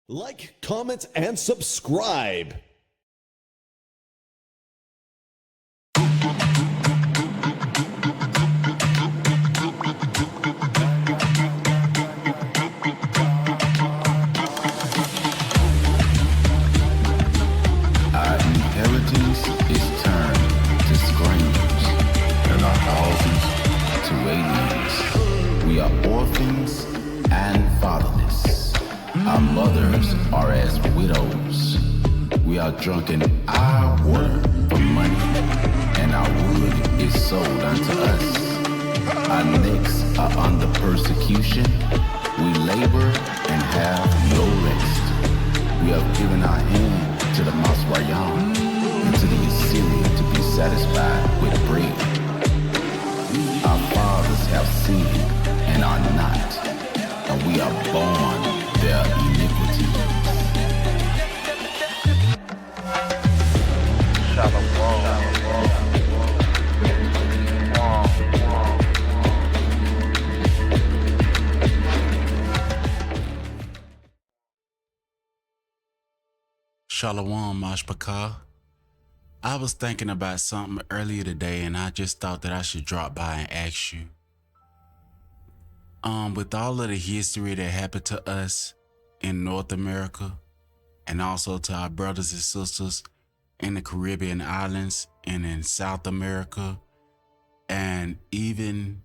Like, comment, and subscribe. Our inheritance is turned to strangers, and our thousands to aliens. We are orphans and fatherless. Our mothers are as widows. We are drunk in our water for money, and our wood is sold unto us. Our necks are under persecution. We labor and have no rest. We have given our hand to the Masrayan and to the Assyrian to be satisfied with bread. Our fathers have sinned and are not, and we are born their iniquity. Shalom, Mashpaka. I was thinking about something earlier today and I just thought that I should drop by and ask you. With all of the history that happened to us in North America and also to our brothers and sisters in the Caribbean islands and in South America and even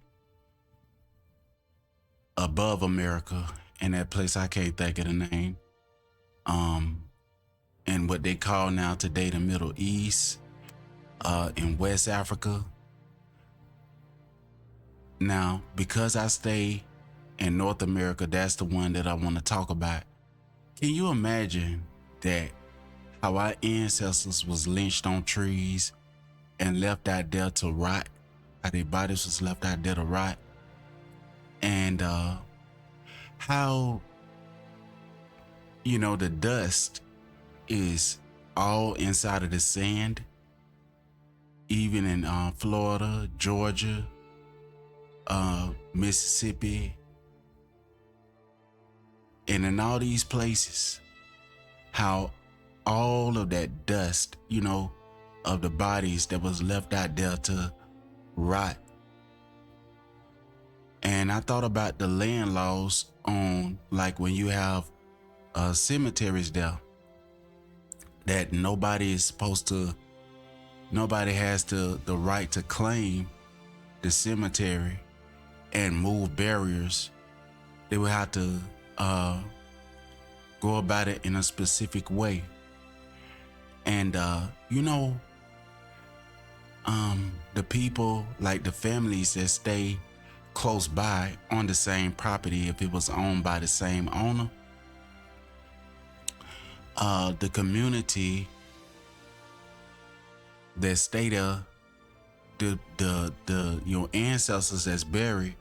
above America in that place I can't think of the name. And what they call now today the Middle East, in West Africa. Now, because I stay in North America, that's the one that I want to talk about. Can you imagine that how our ancestors was lynched on trees and left out there to rot, how their bodies was left out there to rot, and how, the dust is all inside of the sand, even in Florida, Georgia, Mississippi, and in all these places, how all of that dust, of the bodies that was left out there to rot. And I thought about the land laws on, like when you have cemeteries there, that nobody has the right to claim the cemetery and move barriers. They would have to go about it in a specific way. And the people, like the families that stay close by on the same property, if it was owned by the same owner, the community that stay there, your ancestors that's buried,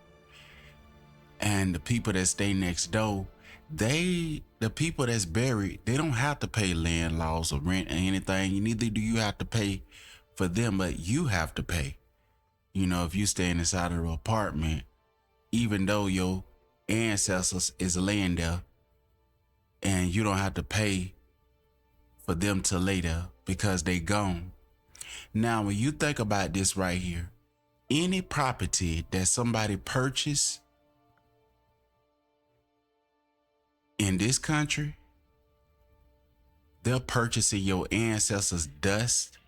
and the people that stay next door, the people that's buried, they don't have to pay land laws or rent or anything. Neither do you have to pay for them, but you have to pay. If you stay inside of an apartment, even though your ancestors is laying there, and you don't have to pay for them to lay there because they gone. Now, when you think about this right here, any property that somebody purchased in this country, they're purchasing your ancestors' dust,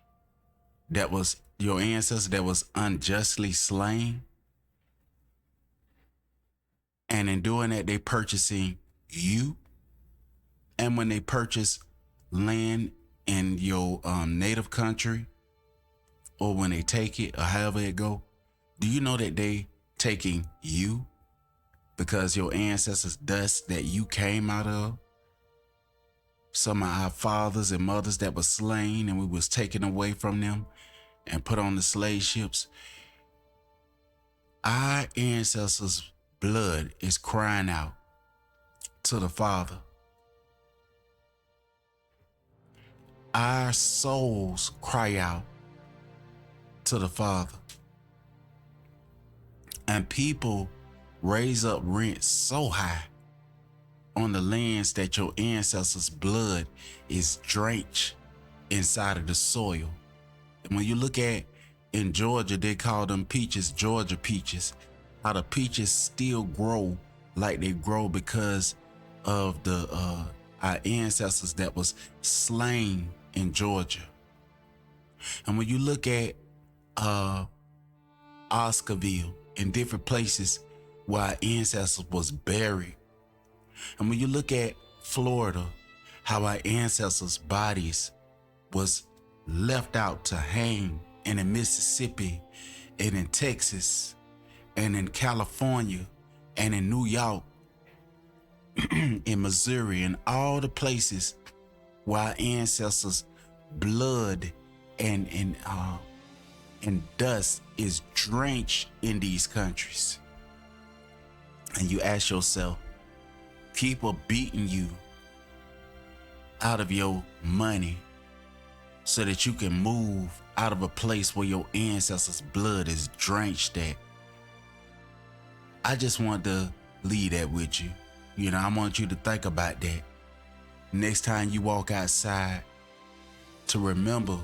that was your ancestor that was unjustly slain. And in doing that, they purchasing you. And when they purchase land in your native country, or when they take it, or however it go, do you know that they taking you? Because your ancestors' dust that you came out of, some of our fathers and mothers that were slain and we was taken away from them and put on the slave ships, our ancestors' blood is crying out to the Father. Our souls cry out to the Father. And people raise up rent so high on the lands that your ancestors' blood is drenched inside of the soil. And when you look at in Georgia, they call them peaches, Georgia peaches, how the peaches still grow like they grow because of the our ancestors that was slain in Georgia. And when you look at Oscarville and different places where our ancestors was buried, and when you look at Florida, how our ancestors' bodies was left out to hang, and in Mississippi, and in Texas, and in California, and in New York, in Missouri, and all the places where our ancestors' blood and dust is drenched in these countries. And you ask yourself, people beating you out of your money so that you can move out of a place where your ancestors' blood is drenched at. I just want to leave that with you. You know, I want you to think about that. Next time you walk outside, to remember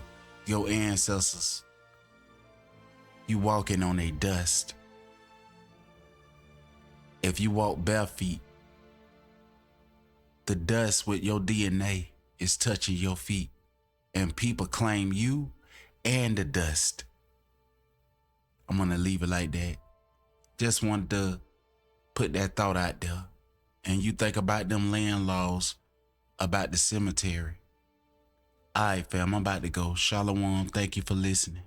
your ancestors. You walking on a dust. If you walk bare feet, the dust with your DNA is touching your feet, and people claim you and the dust. I'm gonna leave it like that. Just wanted to put that thought out there. And you think about them land laws about the cemetery. All right, fam, I'm about to go. Shalom. Thank you for listening.